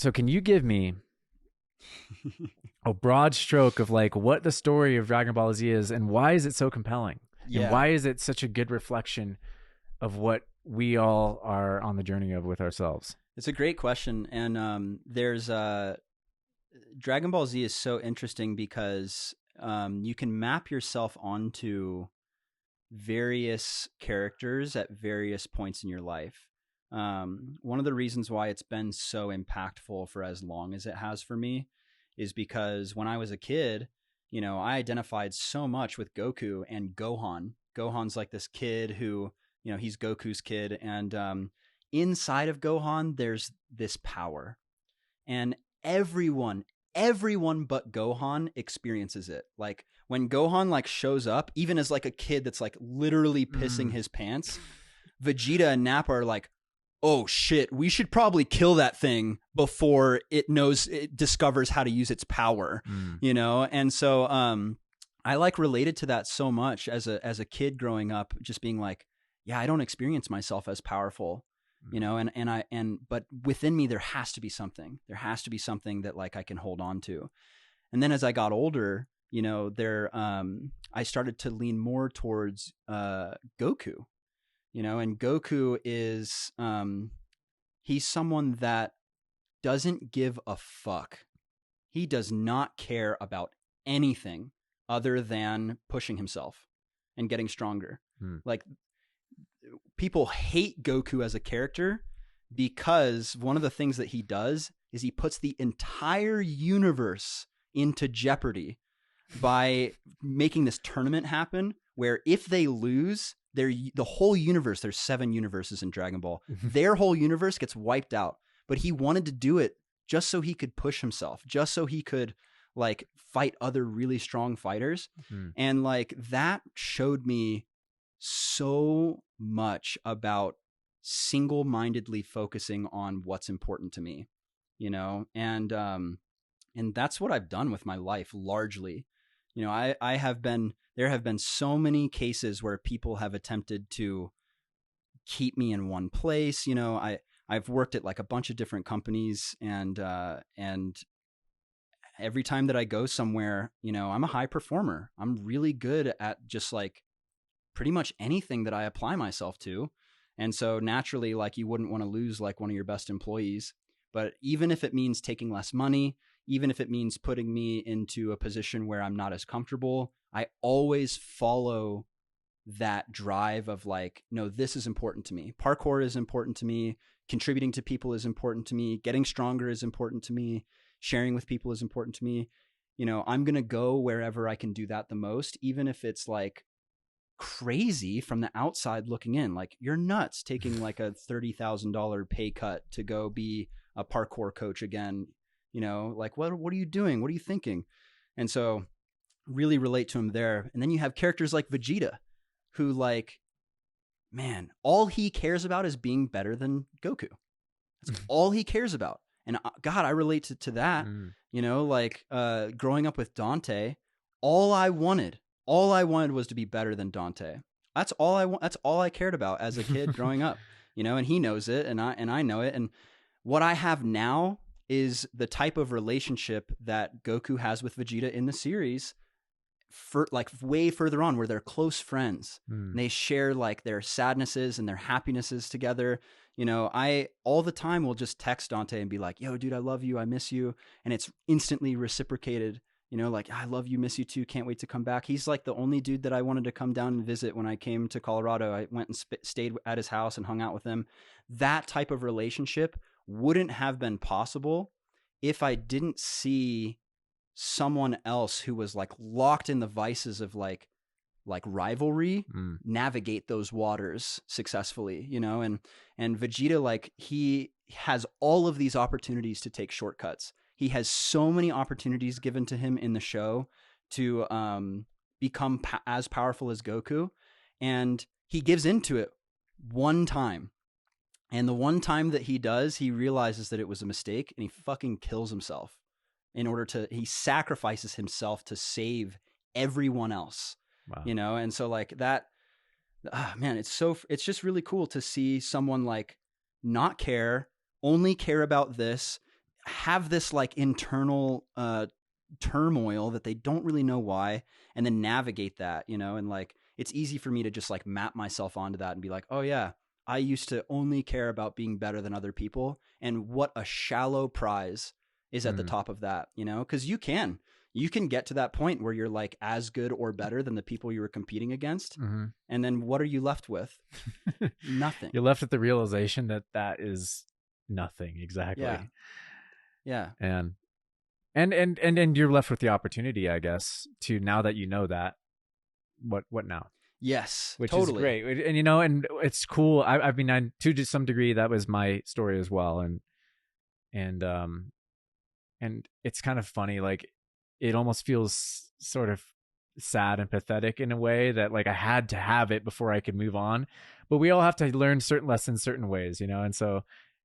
So can you give me a broad stroke of like what the story of Dragon Ball Z is and why is it so compelling? And Yeah. why is it such a good reflection of what we all are on the journey of with ourselves? It's a great question. And there's Dragon Ball Z is so interesting because you can map yourself onto various characters at various points in your life. One of the reasons why it's been so impactful for as long as it has for me is because when I was a kid, I identified so much with Goku and Gohan. Gohan's like this kid who, he's Goku's kid. And inside of Gohan, there's this power. And everyone but Gohan experiences it. Like when Gohan like shows up, even as like a kid that's like literally pissing his pants, Vegeta and Nappa are like, oh shit, we should probably kill that thing before it discovers how to use its power, And so I like related to that so much as a kid growing up, just being like, yeah, I don't experience myself as powerful. But within me, there has to be something that like I can hold on to. And then as I got older, I started to lean more towards Goku, and Goku is, he's someone that doesn't give a fuck. He does not care about anything other than pushing himself and getting stronger. Like, people hate Goku as a character because one of the things that he does is he puts the entire universe into jeopardy by making this tournament happen where if they lose, the whole universe, there's 7 universes in Dragon Ball, their whole universe gets wiped out. But he wanted to do it just so he could push himself, just so he could like fight other really strong fighters. And like that showed me so much about single-mindedly focusing on what's important to me, and that's what I've done with my life largely. There have been so many cases where people have attempted to keep me in one place. I've worked at like a bunch of different companies, and every time that I go somewhere, I'm a high performer. I'm really good at just like pretty much anything that I apply myself to. And so naturally, like you wouldn't want to lose like one of your best employees, but even if it means taking less money, even if it means putting me into a position where I'm not as comfortable, I always follow that drive of like, no, this is important to me. Parkour is important to me. Contributing to people is important to me. Getting stronger is important to me. Sharing with people is important to me. I'm going to go wherever I can do that the most, even if it's like crazy from the outside looking in. Like, you're nuts taking like a $30,000 pay cut to go be a parkour coach again. Like what are you doing? What are you thinking? And so really relate to him there. And then you have characters like Vegeta, who like, man, all he cares about is being better than Goku. That's all he cares about. And God, I relate to that. Growing up with Dante, all I wanted was to be better than Dante. That's all I want. That's all I cared about as a kid growing up, and he knows it and I know it. And what I have now is the type of relationship that Goku has with Vegeta in the series, for like way further on, where they're close friends. And they share like their sadnesses and their happinesses together. I all the time will just text Dante and be like, yo, dude, I love you. I miss you. And it's instantly reciprocated. Like, I love you, miss you too. Can't wait to come back. He's like the only dude that I wanted to come down and visit when I came to Colorado. I went and stayed at his house and hung out with him. That type of relationship wouldn't have been possible if I didn't see someone else who was like locked in the vices of like rivalry navigate those waters successfully, and Vegeta, like, he has all of these opportunities to take shortcuts. He has so many opportunities given to him in the show to become as powerful as Goku, and he gives into it one time. And the one time that he does, he realizes that it was a mistake, and he fucking kills himself he sacrifices himself to save everyone else. Wow. And so like that, man, it's just really cool to see someone like not care, only care about this. have this like internal turmoil that they don't really know why, and then navigate that, you know, and like it's easy for me to just like map myself onto that and be like, oh yeah, I used to only care about being better than other people, and what a shallow prize is at the top of that, you know, because you can get to that point where you're like as good or better than the people you were competing against, and then what are you left with? Nothing. You're left with the realization that that is nothing. Exactly. Yeah. And you're left with the opportunity, I guess, to, now that you know that, what now? Yes, which totally. is great. And you know, and it's cool. I mean, to some degree, that was my story as well. And it's kind of funny. Like, it almost feels sort of sad and pathetic in a way that like I had to have it before I could move on. But we all have to learn certain lessons certain ways, you know. And so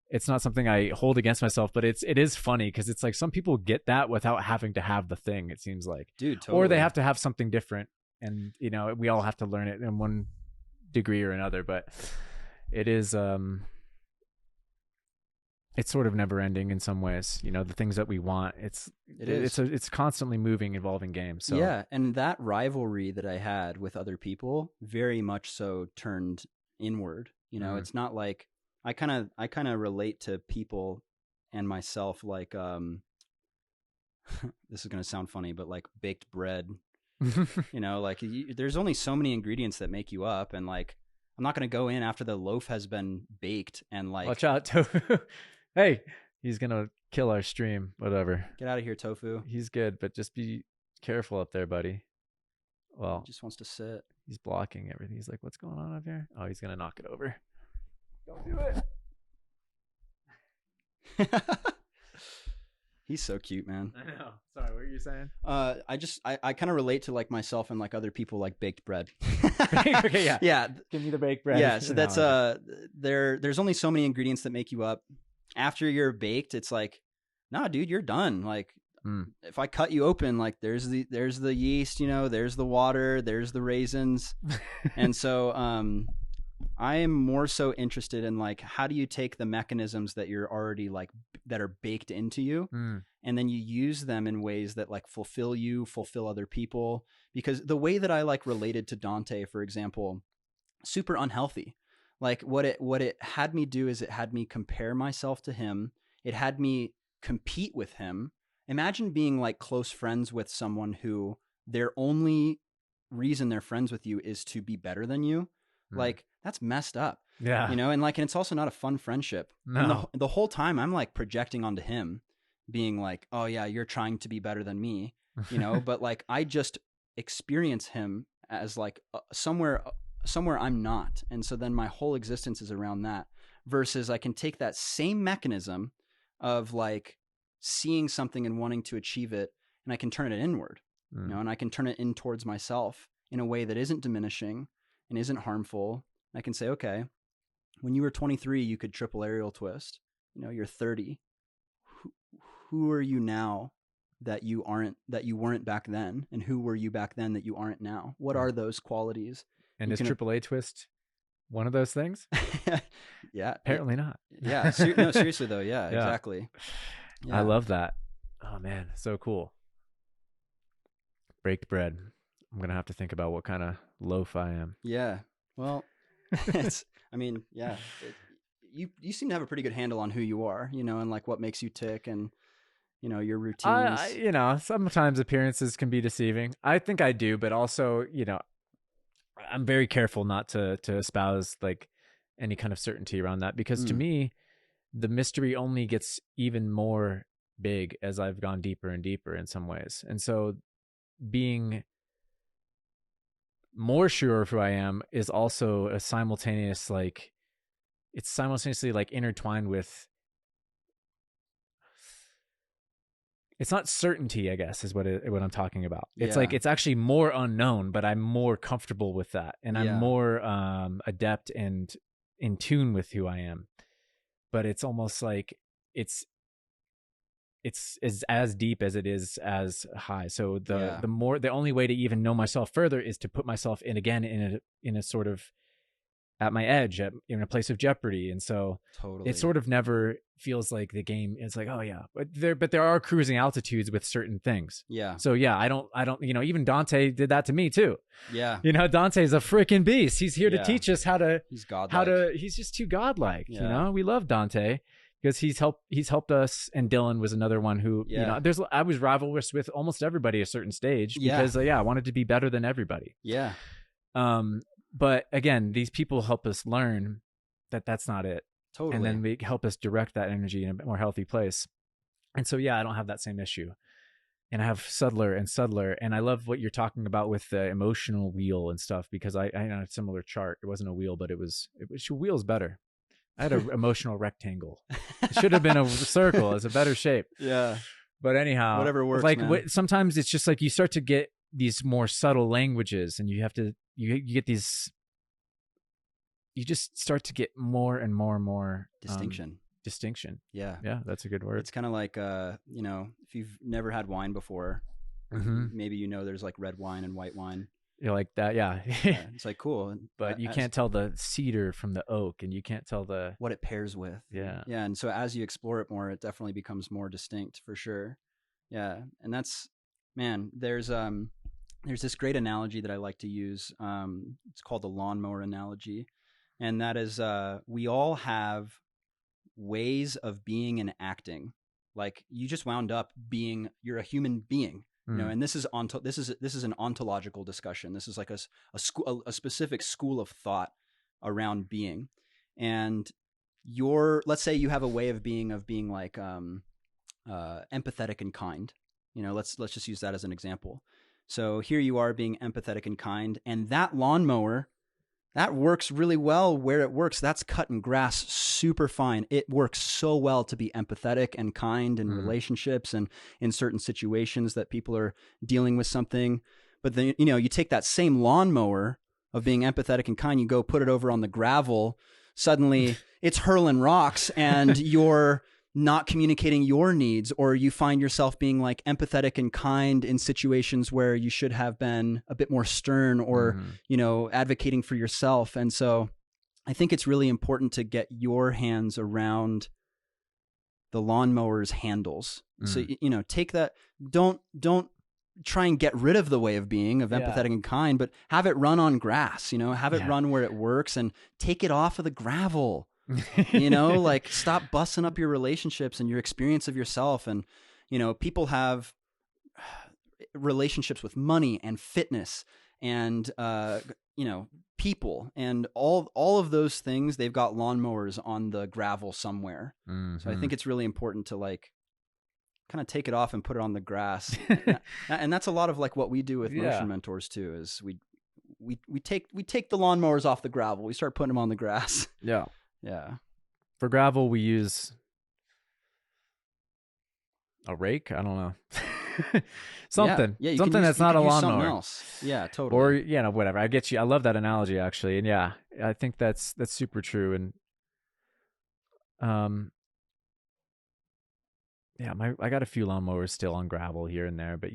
it's not something I hold against myself, but it is funny because it's like some people get that without having to have the thing, it seems like. Dude, totally. Or they have to have something different. And, you know, we all have to learn it in one degree or another, but it is, it's sort of never ending in some ways, you know, the things that we want. It's constantly moving, evolving game. So yeah. And that rivalry that I had with other people very much so turned inward. You know, it's not like I kind of relate to people and myself like, this is going to sound funny, but like baked bread. You know, like there's only so many ingredients that make you up, and like I'm not going to go in after the loaf has been baked and like, watch out, Tofu. Hey, he's gonna kill our stream. Whatever, get out of here, Tofu. He's good, but just be careful up there, buddy. Well, he just wants to sit. He's blocking everything. He's like, what's going on up here? Oh, he's gonna knock it over. Don't do it. He's so cute, man. I know. Sorry, what were you saying? I kind of relate to like myself and like other people like baked bread. Okay, yeah. Yeah. Give me the baked bread. Yeah, so that's there's only so many ingredients that make you up. After you're baked, it's like, nah, dude, you're done. Like if I cut you open, like there's the yeast, you know, there's the water, there's the raisins. And so I am more so interested in like, how do you take the mechanisms that you're already like, that are baked into you, and then you use them in ways that like fulfill you, fulfill other people. Because the way that I like related to Dante, for example, super unhealthy. Like what it had me do is it had me compare myself to him. It had me compete with him. Imagine being like close friends with someone who their only reason they're friends with you is to be better than you. Like that's messed up. Yeah. You know, and like, and it's also not a fun friendship. No. And the whole time I'm like projecting onto him, being like, oh yeah, you're trying to be better than me, you know, but like, I just experience him as like somewhere I'm not. And so then my whole existence is around that, versus I can take that same mechanism of like seeing something and wanting to achieve it, and I can turn it inward, you know, and I can turn it in towards myself in a way that isn't diminishing and isn't harmful. I can say, okay, when you were 23, you could triple aerial twist. You know, you're 30. Who are you now that you weren't back then? And who were you back then that you aren't now? What are those qualities? And is AAA twist one of those things? Yeah. Apparently not. Yeah. No, seriously though. Yeah, yeah. Exactly. Yeah. I love that. Oh man, so cool. Baked bread. I'm going to have to think about what kind of loaf I am. Yeah. Well, you seem to have a pretty good handle on who you are, you know, and like what makes you tick, and you know, your routines. You know, sometimes appearances can be deceiving. I think I do, but also, you know, I'm very careful not to espouse like any kind of certainty around that, because to me, the mystery only gets even more big as I've gone deeper and deeper in some ways. And so being more sure of who I am is also a simultaneous, like, it's simultaneously like intertwined with, it's not certainty, I guess, is what I'm talking about. It's like, it's actually more unknown, but I'm more comfortable with that. And I'm more adept and in tune with who I am. But it's almost like it's as deep as it is as high. So the only way to even know myself further is to put myself in a sort of at my edge, in a place of jeopardy. And so Totally. it sort of never feels like the game is like, oh yeah, but there are cruising altitudes with certain things. Yeah. So yeah, I don't, even Dante did that to me too. Yeah. Dante's a freaking beast. He's here to teach us he's godlike. he's just too godlike. Yeah. We love Dante because he's helped us. And Dylan was another one who, I was rivalrous with almost everybody at a certain stage because I wanted to be better than everybody. Yeah. But again, these people help us learn that that's not it. Totally. And then they help us direct that energy in a more healthy place. And so, I don't have that same issue. And I have subtler and subtler. And I love what you're talking about with the emotional wheel and stuff, because I had a similar chart. It wasn't a wheel, but wheel's better. I had an emotional rectangle. It should have been a circle. It's a better shape. Yeah. But anyhow, whatever works, like man. Sometimes it's just like you start to get these more subtle languages, and you have to, you get these, you just start to get more and more and more distinction. Yeah. Yeah. That's a good word. It's kind of like, if you've never had wine before, maybe, there's like red wine and white wine. You're like that. Yeah. It's like, cool. But you can't tell the cedar from the oak, and you can't tell what it pairs with. Yeah. Yeah. And so as you explore it more, it definitely becomes more distinct for sure. Yeah. And that's, man, there's this great analogy that I like to use. It's called the lawnmower analogy. And that is, we all have ways of being and acting. Like, you just wound up being, you're a human being, and this is an ontological discussion. This is like a specific school of thought around being. And let's say you have a way of being like, empathetic and kind, let's just use that as an example. So here you are being empathetic and kind, and that lawnmower, that works really well where it works. That's cutting grass super fine. It works so well to be empathetic and kind in relationships and in certain situations that people are dealing with something. But then, you take that same lawnmower of being empathetic and kind, you go put it over on the gravel, suddenly it's hurling rocks and you're not communicating your needs, or you find yourself being like empathetic and kind in situations where you should have been a bit more stern or, advocating for yourself. And so I think it's really important to get your hands around the lawnmower's handles. So, take that, don't try and get rid of the way of being of empathetic and kind, but have it run on grass, have it run where it works, and take it off of the gravel. Like, stop busting up your relationships and your experience of yourself. And, people have relationships with money and fitness and, people and all of those things. They've got lawnmowers on the gravel somewhere. So I think it's really important to like kind of take it off and put it on the grass. And that's a lot of like what we do with motion mentors too, is we take the lawnmowers off the gravel. We start putting them on the grass. Yeah. Yeah. For gravel, we use a rake. I don't know. Something. Yeah, something that's not a lawnmower. Something else. Yeah, totally. Or, whatever. I get you. I love that analogy, actually. And I think that's super true. And, I got a few lawnmowers still on gravel here and there, but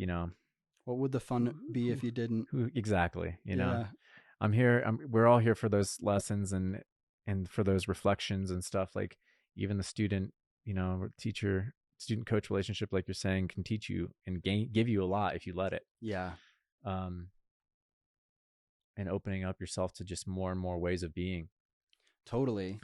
what would the fun be if you didn't? Exactly. I'm here. We're all here for those lessons and for those reflections and stuff. Like, even the student, teacher, student coach relationship, like you're saying, can teach you and give you a lot if you let it. Yeah. And opening up yourself to just more and more ways of being. Totally.